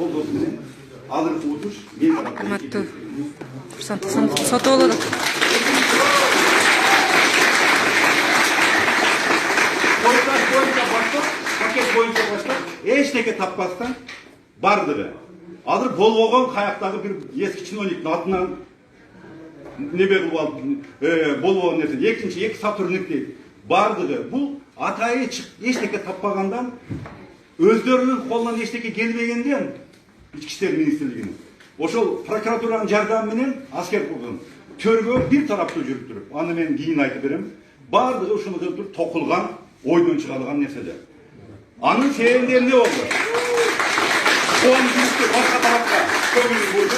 колдоосу менен азыркы утуш мен тараптан Кымбаттуу курсанттык сандыкты сатып алып. Пакет боюнча баштап, эчтеке таппастан бардыгы. Азыр болбогон каяктагы бир эски чиновниктин атынан небе кылып алып, болбогон нерсе, экинчи эки сотрудник дейт. Бардыгы. Бул атайы эчтеке таппагандан, өздөрүнүн колунан эчтеке келбегенден Ички иштер министрлигинин ошол прокуратуранын жардамы менен аскер курган төргөө бир тараптуу жүрүп туруп, аны мен кийин айтып берем. Бардыгы ушуну кылып токулган, ойдон чыгарылган нерселер. Анын себептери эмне болду? Башка тарапка көңүлүн бурду.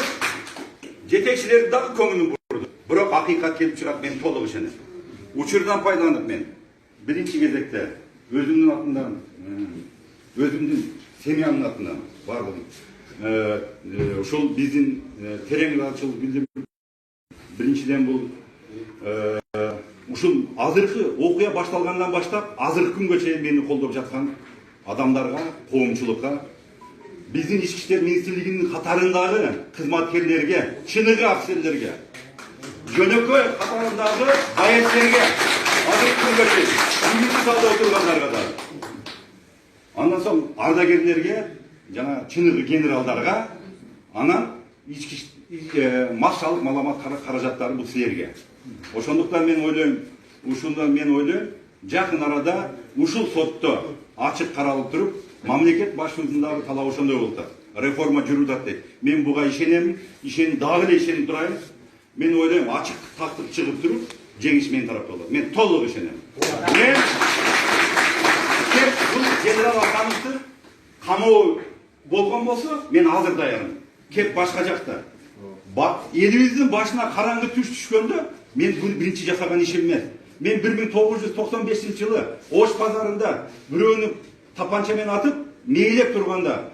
Жетекчилер дагы көңүлүн бурду. Бирок акыйкат келип чыгат, мен толук ишенем. Учурдан пайдаланып мен биринчи кезекте өзүмдүн атымдан, өзүмдүн семьямдын атынан бардым. Ошол биздин терең ыраазычылык билдирип, биринчиден бул ушул азыркы окуя башталгандан баштап азыркы күнгө чейин мени колдоп жаткан адамдарга, коомчулукка, биздин Ички иштер министрлигинин катарындагы кызматкерлерге, чыныгы офицерлерге, жөнөкөй катарындагы аяттерге, азыркы күнгө чейин бүгүнкү залда отургандарга да, андан соң ардагерлерге, жана чыныгы генералдарга, анан массалык маалымат каражаттары бул силерге. Ошондуктан мен ойлойм, жакын арада ушул сотто ачык каралып туруп, мамлекет башчысынын дагы талабы ошондой болуп атат. Реформа жүрүп атат дейт. Мен буга ишенем, дагы эле ишенип турайын. Мен ойлойм, ачык тактык чыгып туруп, жеңиш менин тарапта болот. Мен толук ишенем. Мен бул генерал Акановду камоо болгон болсо, мен азыр даярмын. Кеп башка жакта. Элибиздин башына караңгы түш түшкөндө, мен бул биринчи жасаган ишим эмес. Мен 1995-жылы Ош базарында бирөөнү тапанча менен атып, мейлеп турганда,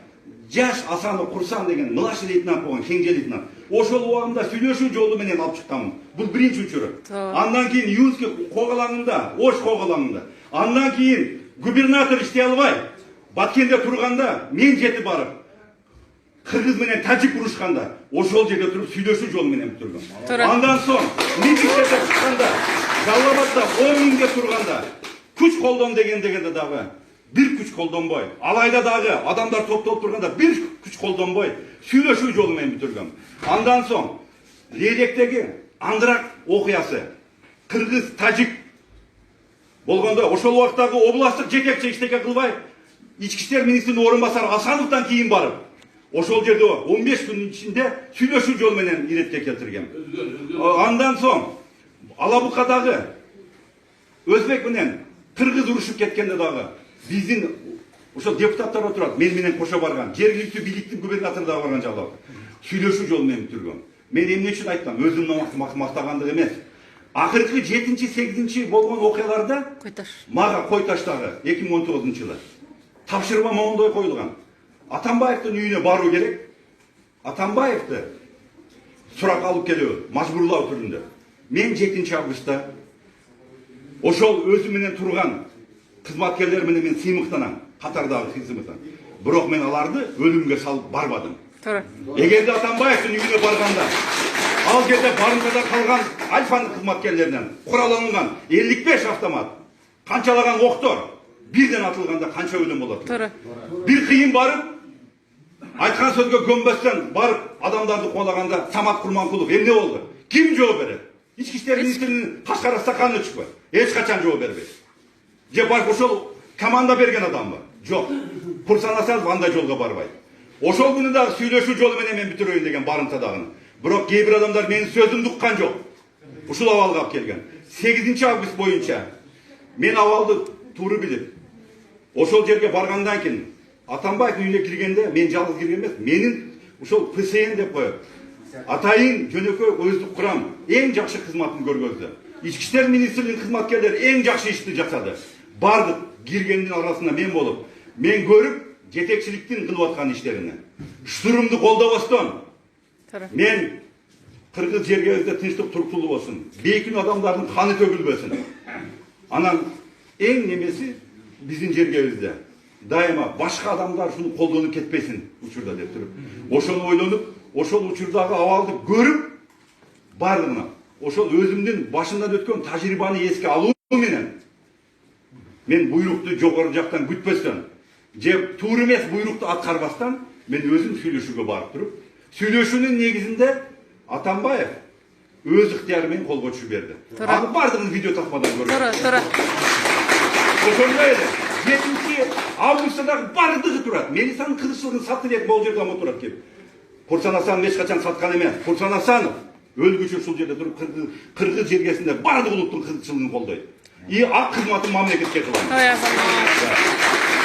жаш Асанов Курсан деген младший лейтенант болгон, кеңже лейтенант. Ошол убагында сүйлөшүү жолу менен алып чыкканмын. Бул биринчи учуру. Андан кийин Юнский когалаңында, Ош когалаңында. Андан кийин губернатор иштей албай, Баткенде турганда, мен жетип барып, кыргыз менен тажик урушканда, ошол жерде туруп сүйлөшүү жолу менен бүтүргөм. Андан соң митингдерге чыкканда, Жалалабадда 10 миңге турганда, күч колдон дегенде дагы бир күч колдонбой, алайда дагы адамдар топтолуп турганда бир күч колдонбой, сүйлөшүү жолу менен бүтүргөм. Андан соң Лейдектеги Андырак окуясы, кыргыз тажик болгондо, ошол убактагы областтык жетекчи иштеке кылбай, Ички иштер министринин орун басары Асановдон кийин барып, ошол жерде 15 күнүн ичинде сүйлөшүү жолу менен иретке келтиргем. Андан соң Алабукадагы өзбек менен кыргыз урушуп кеткенде дагы биздин ошол депутаттар отурат, мен менен кошо барган, жергиликтүү бийликтин губернатору дагы барган жагда сүйлөшүү жолу менен бүтүргөм. Мен эмне үчүн айттым? Өзүмдүн мактагандык эмес. Акыркы 7-8 болгон окуяларда мага Койташтагы 2019-жылы тапшырма моңдой коюлган. Атамбаевдин үйүнө баруу керек. Атамбаевди сурак алып келүү, мажбурлоо түрүндө. Мен 7 августта ошол өзү менен турган кызматкерлер менен мен сыймыктанам, катардагы сыймыктан. Бирок мен аларды өлүмгө салып барбадым. Эгерде Атамбаевдин үйүнө барганда, ал жерде барымтада калган Альфанын кызматкерлеринен куралланган 55 автомат, канчалаган октор бирден атылганда канча өлүм болот? Бир кыйын барып, айткан сөзгө көнбөстөн барып адамдарды куулаганда Самат Курманкулов эмне болду? Ким жооп берет? Ички иштер министринин кашкара стаканы өчпөй. Эч качан жооп бербейт. Же барып ошол команда берген адамбы? Жок. Курсан Асанов андай жолго барбайт. Ошол күнү дагы сүйлөшүү жолу менен мен бүтүрөйүн деген барымтадагы. Бирок кээ бир адамдар менин сөзүмдү уккан жок. Ушул абалга алып келген. 8 август боюнча мен абалды туура билип, ошол жерге баргандан кийин Атамбаевдин үйүнө киргенде мен жалгыз кирген эмес, менин ушол ПСН деп коюп, атайын жөнөкөй өздүк курам эң жакшы кызматын көргөздү. Ички иштер министрлигинин кызматкерлери эң жакшы ишти жасады. Бардык киргендин арасында мен болуп, мен көрүп жетекчиликтин кылып аткан иштерине. Штурмду колдобостон мен кыргыз жергебизде тынчтык туруктуулук болсун, бейкүн адамдардын каны төгүлбөсүн. Анан эң немеси биздин жергебизде дайыма башка адамдар шуну колдонуп кетпесин учурда деп туруп. Ошону ойлонуп, ошол учурдагы абалды көрүп, бардыгына ошол өзүмдүн башымдан өткөн тажрыйбаны эске алуу менен мен буйрукту жогору жактан күтпөстөн, же туура эмес буйрукту аткарбастан мен өзүм сүйлөшүүгө барып туруп, сүйлөшүүнүн негизинде Атамбаев өз ыктыяры менен кол көчүрүп берди. Аны бардыгын видео таспадан көрдүк. Туура. Ошондой эле 7 августта дагы бардыгы турат. Милициянын кызыкчылыгын сатты деп бул жерде отурат кеп. Курсан Асанов эч качан саткан эмес. Курсан Асанов өлгүчө ушул жерде туруп кыргыз жергесинде бардык улуттун кызыкчылыгын колдойт. И ак кызматын мамлекетке кылат.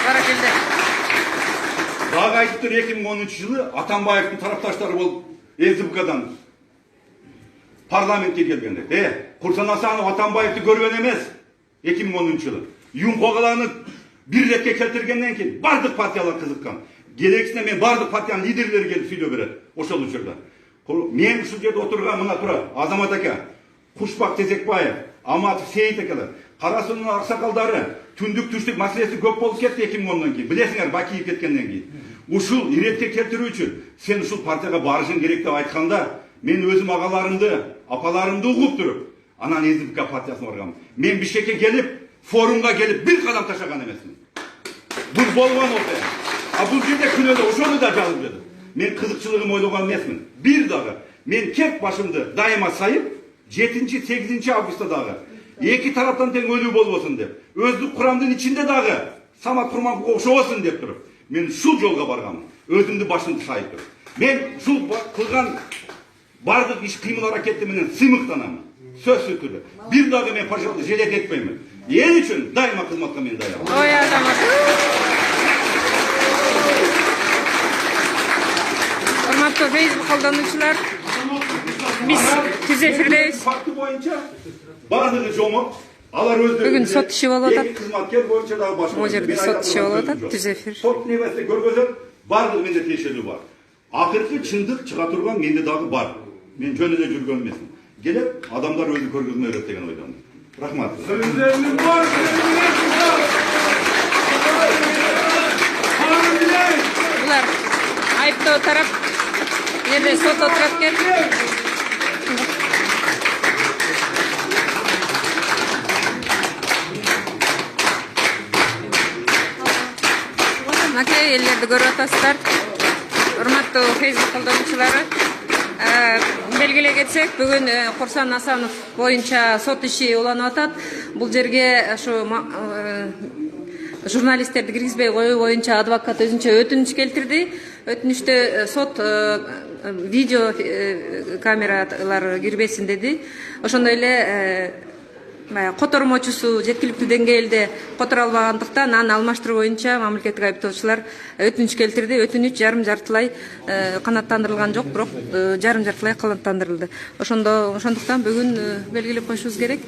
Баракелде. Дагы айтып тур 2010 жылы Атамбаевдин тарапташтары болуп СДПКдан парламентке келгенде. Курсан Асанов Атамбаевди көргөн эмес. 2010 жылы. Юнкогаланы бир ретке келтиргенден кийин бардык партиялар кызыккан. Керексине мен бардык партиянын лидерлери келип сүйлөп берет ошол учурда. Мен ушул жерде отурган мына тура Азамат ака, Кушбак Тезекбаев, Аматов Сейит акалар, Карасунун аксакалдары түндүк түштүк маселеси көп болуп кетти 2010-дон кийин. Билесиңер, Бакиев кеткенден кийин. Ушул иретке келтирүү үчүн сен ушул партияга барышың керек деп айтканда, мен өзүм агаларымды, апаларымды угуп туруп, анан СДПК партиясына баргам. Мен Бишкекке келип, форумга келип бир кадам ташаган эмесмин. Бул болгон окуя. А бул жерде күнөдө ошону да жазып жатат. Мен кызыкчылыгым ойлогон эмесмин. Бир дагы мен кеп башымды дайыма сайып 7-8 августта дагы эки тараптан тең өлүү болбосун деп, өздүк курамдын ичинде дагы Самат Курманкулга окшобосун деп туруп, мен ушул жолго баргам. Өзүмдүн башымды сайып туруп. Мен ушул кылган бардык иш кыймыл аракети менен сыймыктанам. Сөзсүз түрдө. Бир дагы мен пожалуйста желет этпеймин. Эл үчүн дайыма кызматка мен даяр. Ой, Азамат. Урматтуу Facebook колдонуучулар, биз түз эфирдебиз. Факты боюнча бардыгы жомок. Алар өздөрү Бүгүн сот иши болуп атат. Кызматкер боюнча дагы башка. Могу жерде сот иши болуп атат, түз эфир. Сот небесте көргөзөт, бардыгы менде тиешелүү бар. Акыркы чындык чыга турган менде дагы бар. Мен жөн эле жүргөн эмесмин. Келип адамдар өзү көргөзмө берет деген ойдомун. Рахмат. Sözleriniz var. Булар айыптоо тарап жерде сот отурат экен. Мынакей элдерди көрүп атасыздар. Урматтуу Facebook колдонуучулары, белгилей кетсек, бүгүн Курсан Асанов боюнча сот иши уланып атат. Бул жерге ушу журналисттерди киргизбей коюу боюнча адвокат өзүнчө өтүнүч келтирди. Өтүнүчтө сот видео камералар кирбесин деди. Ошондой эле котормочусу жеткиликтүү деңгээлде которо албагандыктан аны алмаштыруу боюнча мамлекеттик айыптоочулар өтүнүч келтирди. Өтүнүч жарым-жартылай канааттандырылган жок, бирок жарым-жартылай канааттандырылды. Ошондуктан бүгүн белгилеп коюшубуз керек.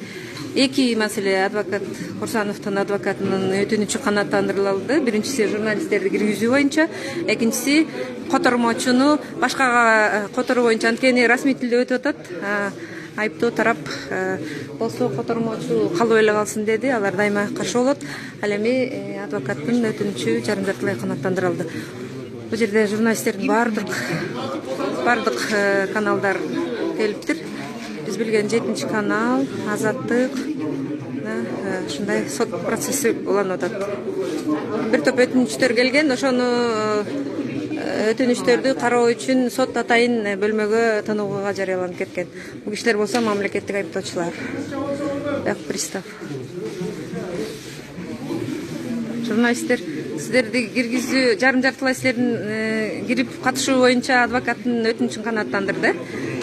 Эки маселе адвокат Курсановдун адвокатынын өтүнүчү канааттандырылды. Биринчиси журналисттерди киргизүү боюнча, экинчиси котормочуну башкага которуу боюнча. Анткени расмий тилде өтүп атат. Айыптоо тарап болсо котормочу калып эле калсын деди. Алар дайыма каршы болот. Ал эми адвокаттын өтүнүчү жарым-жартылай канааттандырылды. Бул жерде журналисттердин бардык каналдар келиптир. Биз билген 7 канал, Азаттык, ушундай сот процесси уланып атат. Бир топ өтүнүчтөр келген, ошону өтүнүчтөрдү кароо үчүн сот атайын бөлмөгө тынууга жарыяланып кеткен. Бул кишилер болсо мамлекеттик айыптоочулар. Пристав. Журналисттер, сиздерди киргизүү жарым-жартылай силердин кирип катышуу боюнча адвокаттын өтүнүчүн канааттандырды.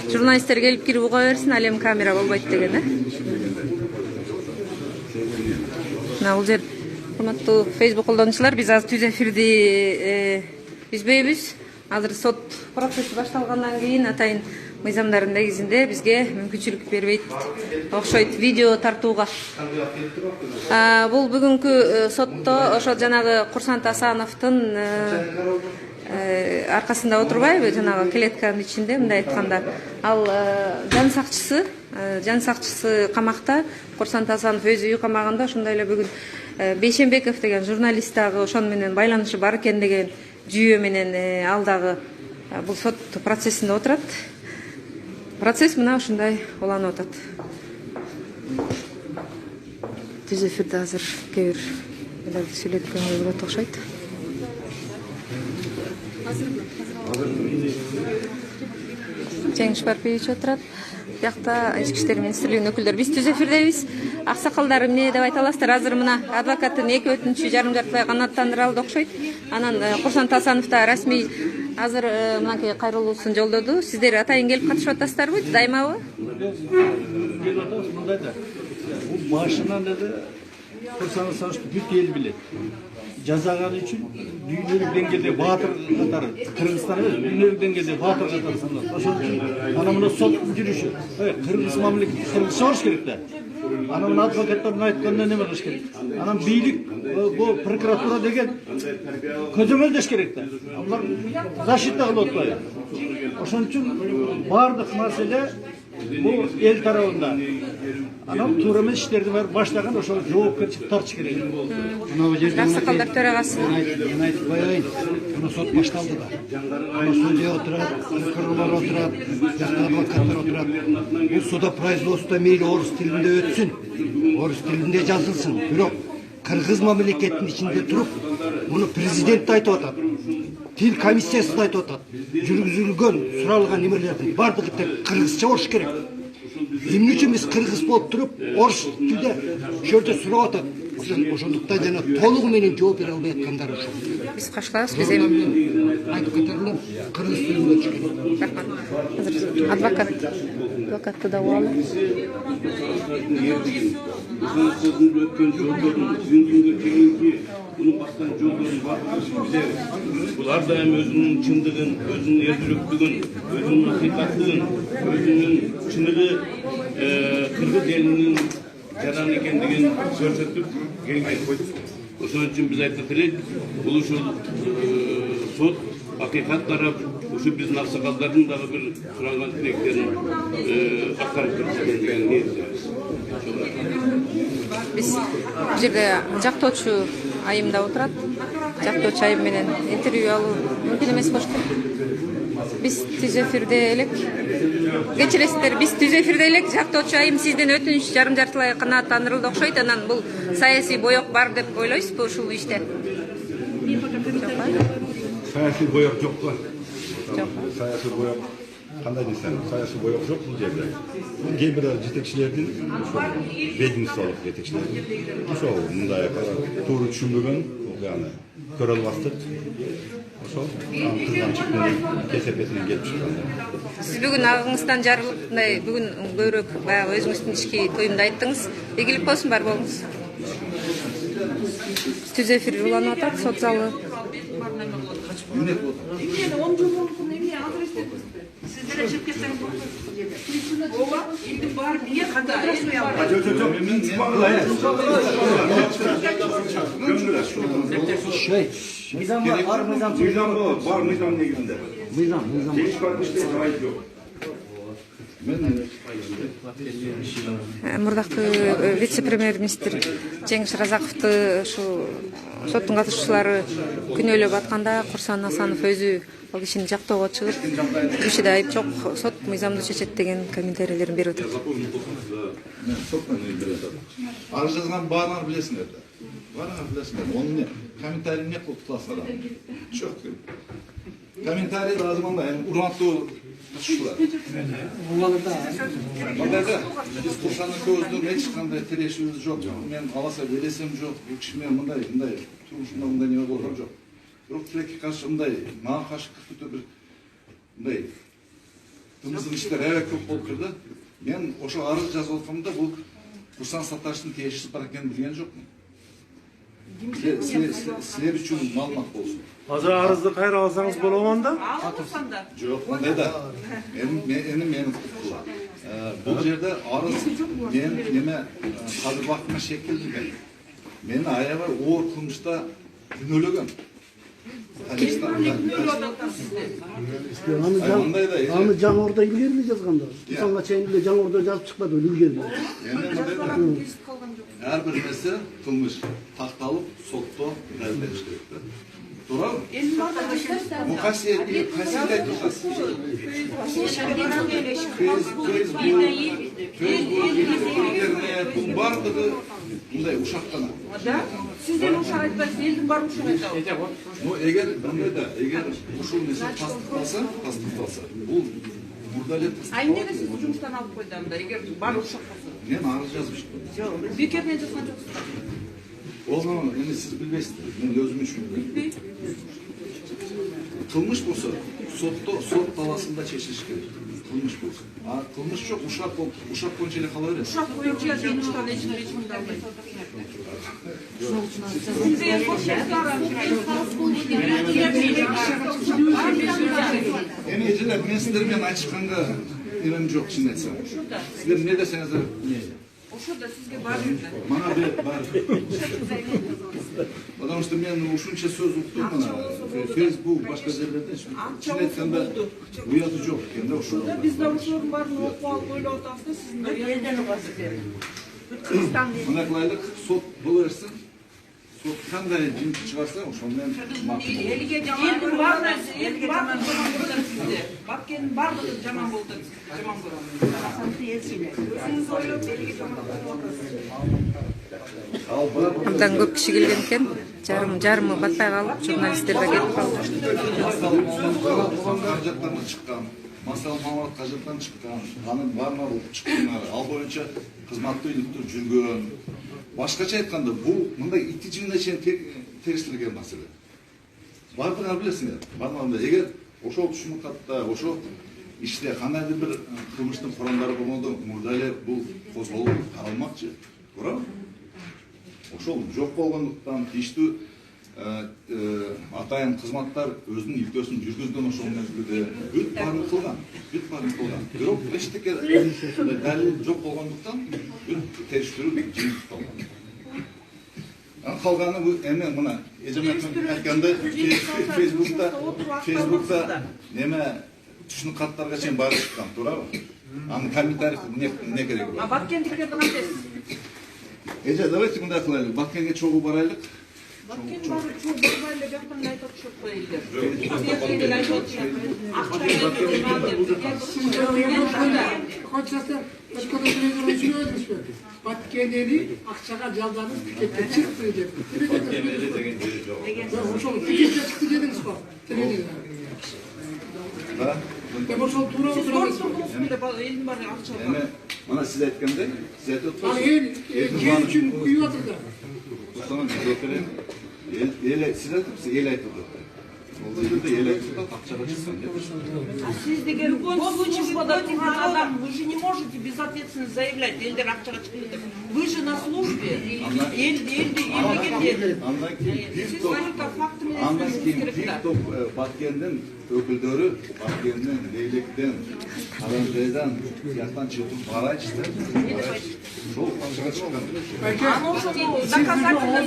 Журналисттер келип кирип уга берсин, ал эми камера болбойт деген. Мына бул жер урматтуу Facebook колдонуучулар, биз азыр түз эфирди үзбөйбүз. Азыр сот процесси башталгандан кийин атайын мыйзамдардын негизинде бизге мүмкүнчүлүк бербейт окшойт видео тартууга. Бул бүгүнкү сотто ошо жанагы Курсан Асановдун аркасында отурбайбы, жанагы клетканын ичинде, мындай айтканда, ал жан сакчысы камакта, Курсан Асанов өзү үй камагында. Ошондой эле бүгүн Бейшенбеков деген журналист дагы ошону менен байланышы бар экен деген жүйө менен ал дагы бул сот процессинде отурат. Процесс мына ушундай уланып атат. Түз эфирде азыр кээ бир элерди сүйлөткөнгө болот окшойт. Жеңиш Барпиевич отурат. Биякта Ички иштер министрлигинин өкүлдөрү. Биз түз эфирдебиз. Аксакалдар эмне деп айта аласыздар? Азыр мына адвокаттын 2 өтүнүчү жарым жартылай канааттандырылды окшойт. Анан Курсан Тасанов да расмий азыр мынакей кайрылуусун жолдоду. Сиздер атайын келип катышып атасыздарбы? Даймабы? Келип атабыз мындай да. Бул башынан эле Курсан Тасановду бүт эл билет. Жазаганы үчүн дүйнөлүк деңгээлде баатыр катары Кыргызстан эмес, дүйнөлүк деңгээлде баатыр катары саналат. Ошон үчүн ана мына сот жүрүшү, Кыргыз мамлекети кыргызча болуш керек да. Ана мына адвокаттардын айтканына неме кылыш керек? Анан бийлик, бул прокуратура деген көзөмөлдөш керек да. Алар защита кылып атпайбы? Ошон үчүн бардык маселе бул эл тарабында. Анан туура эмес иштерди баары баштаган ошол жоопкерчиликке тартыш керек. Мына жерде Аксакалдар төрагасы. мен айтып коеюн. Мына сот башталды да. Мына судья отурат, прокурорлор отурат, жакта адвокаттар отурат. Бул суда производство мейли орус тилинде өтсүн, орус тилинде жазылсын. Бирок кыргыз мамлекетинин ичинде туруп, муну президент да айтып атат. Тил комиссиясы да айтып атат. Жүргүзүлгөн, суралган немелердин бардыгы кыргызча болуш керек. Эмне үчүн биз кыргыз болуп туруп, орус тилде шөртө сурап атат. Ошондуктан жана толугу менен жооп бере албай аткандар ошол. Биз каш кылабыз, биз эми Айтып кетерлер, кыргыз тилинде өтүш керек. рахмат. Азыр адвокатты да угалы. Бұл әрдайым өзінің шындығын, өзінің ержүректігін, өзінің ақиқаттығын, өзінің шындығы қырғыз елінің жаран екендігін көрсетіп келген. Ошон үчүн биз айтып келек, бул ушул сот ақиқат тарап, ушу биздин аксакалдардын дагы бир суранган тилектерин аткарып кетишкен деген ниеттебиз. Биз бул жерде жактоочу айымда отурат. Жактоочу айым менен интервью алуу мүмкүн эмес болуш керек. Биз түз эфирде элек. Кечиресиздер, биз түз эфирде элек. Жактоочу айым сизден өтүнүч жарым жартылай канааттандырылды окшойт. Анан бул саясий боек бар деп ойлойсузбу ушул иште? Саясий боек жок го. Жок. Саясий боек кандай десем, саясий боек жок бул жерде. Кээ бир жетекчилердин, ведомстволук жетекчилердин ошол мындай туура түшүнбөгөн, яны көрө албастык. Ошол кызганчык менен кесепетинен келип чыккан. Сиз бүгүн агыңыздан жарылып, мындай бүгүн көбүрөөк баягы өзүңүздүн ички тоюмду айттыңыз. Ийгилик болсун, бар болуңуз. Түз эфир уланып атат, сот залы. Sizlere çık keselim bu. Oba, indi var bir yer kadar asmayalım. Мыйзам бар, мыйзам Бар мыйзам негизинде. мыйзам. Жеңиш Барпиевичте жайы жок. Мурдакы вице-премьер-министр Жеңиш Разаковду ушу соттун катышуучулары күнөөлөп атканда Курсан Асанов өзү ал кишини жактоого чыгып, бул кишиде айып жок, сот мыйзамды чечет деген комментарийлерин берип атат. Арыз жазған баарыңар билесиңер да. Баарыңар билесиңер. Оны не? Комментарий не кылып кыласыңар? Жок. Комментарий разманда урматтуу катышуучулар. Мындай да, биз Курсанды көздөн эч кандай тирешибиз жок. Мен аласа билесем жок. Бул киши менен мындай турмушунда мындай неме болгон жок. Бирок тилекке каршы мындай, мага каршы кыртуу бир мындай тымыздын иштер аябай көп болуп кирди. Мен ошо арыз жазып атканда бул Курсан Сатташтын тиешеси бар экенин билген жокмун. Силер үчүн маалымат болсун. Азыр арызды кайра алсаңыз болобу анда? Жок, мындай да. Мен бул жерде арыз мен неме казыр убактына шектелген. Мени аябай оор кылмышта күнөөлөгөн. Аны жаңорда илгерби жазганда. Ошонга чейин эле жаңорда жазып чыкпады илгерби. Her bir mesele kılmış, taktаlıp sotto derdeniş gerekti. Doğru mu? Bu kasiyet, kasiyet tutası. Facebook, bardığı, bunday uşaktana. Sizden uşak aytpaysiz, elдің бар uşak aytабыз. Ну, eğer uşul mesele tasdiklansa, bu burada ele Ай эмнеге сиз жұмыстан алып койду анда, эгер бар ушак болсо? men arız yazmıştım. Бекерден жазган жоксуздар. O zaman yani siz bilmezsiniz. Ben özüm için bilmem. Kılmış bolsa, sot talasında çeşiş gerek. Kılmış bolsa. Kılmış çok uşak boyunca ele kalıverir. Ушак боюнча жыйынтыштан эч кимди албайт. Сиздер Emeciler, ben sizlerden açıkkanга ilim yok şimdi etsem. Sizler ne deseniz de Ошодо сизге бар жерде. bana bir var. Потому что men ушунча söz uqtum mana. Facebook, başka yerlerde şimdi etsem de uyatı yok. Kendi uşak. Биз да ошонун баарын окуп алып ойлоп атабыз да сиздер элден угасыздар. Mına kılaylık sot buluversin. Sot kanday cin çıkarsa ошондон макул. Элге элдин бар нерсе, элдин баардыгы жаман болуп атат сизде. Баккенин баардыгы жаман болуп атат. Жаман көрөм. Өзүңүз ойлоп элге жаман болуп атасыз. Абдан көп киши келген экен. Жарымы батпай калып, журналисттер да кетип калды. Каражаттан чыккан. Масал Мамат кажаттан чыккан. Анын барына болуп чыккандар. Ал боюнча кызматтуу иликтер жүргөн. Башкача айтканда бул мындай ити жиңине чейин териштирилген маселе. Бардыгыңар билесиңер. Бардыгында эгер ошол түшүнүкатта, ошол иште кандайдыр бир кылмыштын курамдары болгондо мурда эле бул козголуп каралмакчы. Туурабы? Ошол жок болгондуктан иштүү атайын кызматтар өзүнүн илтөөсүн жүргүзгөн ошол мезгилде бүт баарын кылган. Бирок эчтеке далил жок болгондуктан бүт териштирүү жеңип калган. Калганы бул эме мына эжеметтин айткандай Facebook'ta неме түшүнүк каттарга чейин барып чыккан, туурабы? Анын комментарий не кереги бар? Баккендиктерди кантесиз? Эже, давайте мындай кылайлык. Баккенге чогуу барайлык. Баккен баары чуу барбайлы жактан айтып атышат го элдер. Элдер айтып атышат. Koçası başka bir şeyler düşünüyormuş. Batkendeni akçaga жалданып тикетке чыкты деп. Баккенде деген жери жок. Ошол тикетке чыкты дедиңиз го. Да? Деп ошол туура Сиз турабыз. көрсөңүз деп элдин баары акча бар. Эме мына сиз айткандай, сиз айтып Ал атпайсыз. эл үчүн күйүп атыр да. Ошондон биз өтөрөм. Сиз айтыпсыз, эл айтып атат. Ол жерде эл айтып атат, акчага чыксын деп. А сиз деген службада турган адам, вы же не можете безответственно заявлять, элдер акчага чыкты деп. Вы же на службе. Элге Андан кийин сиз ошол факты менен Андан сөзүңүз кийин керек да. TikTok Баккендин өкүлдөрү Баккендин Лейлектен, Каранжайдан, сияктан чыгып барайчы. Ошол акчага чыккан. Аны ошол доказательно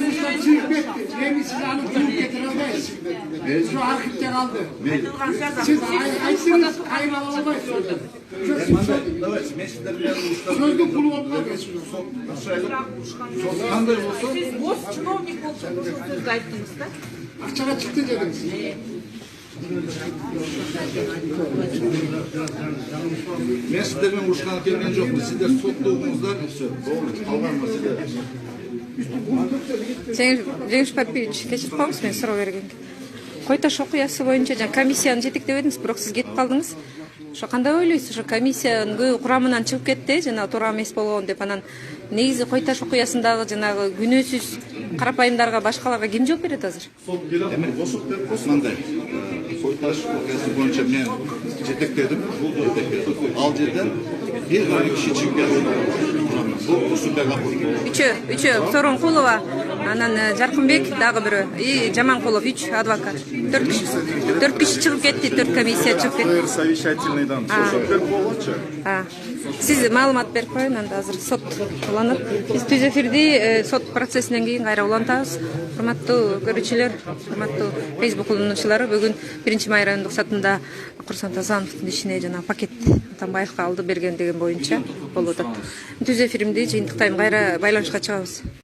Эми сиз аны күйүп кетире албайсыз. Şu arxivde kaldı. айтылган сөз Siz aytsınız kayın alamayız. Давайте, мен сиздерге Sözlü pulu oldular geçiyor. кандай болсо, сиз гос чиновник болсоңуз ошол сөздү айттыңыз да. Akçaga çıktı dediniz. мен сиздермен урушканга келген жокмун. Сиздер соттоодуңуздар, все, болду. Калган маселе. Жеңиш Папиевич, кечирип коңуз, мен суроо бергенге. Кой Таш окуясы боюнча комиссияны жетектеп едиңиз, бирок сиз кетип калдыңыз. Ошо кандай ойлойсуз? Ошо комиссиянын көбү курамынан чыгып кетти, жана туура эмес болгон деп, анан негизи Кой Таш окуясындагы жанагы күнөөсүз карапайымдарга, башкаларга ким жооп берет азыр? Мындай, Кой Таш окуясы боюнча мен жетектедим. Ал жерден бир гана киши чыгып келди. Бул Усунбек Акыл. Үчөө, Сооронкулова, анан Жаркынбек дагы бирөө и Жаманкулов 3 адвокат. 4 киши чыгып кетти, 4 комиссия чыгып кетти. Совещательныйдан сөз болчу. Сиз маалымат берип коюн, анда азыр сот уланат. Биз түз эфирди сот процессинен кийин кайра улантабыз. Урматтуу көрүүчүлөр, урматтуу Facebook колдонуучулары, бүгүн 1 май райондук сотунда Курсан Тазановдун ишине жана пакет Атамбаевка алды берген деген боюнча болуп атат. Түз эфиримди жыйынтыктайм, кайра байланышка чыгабыз.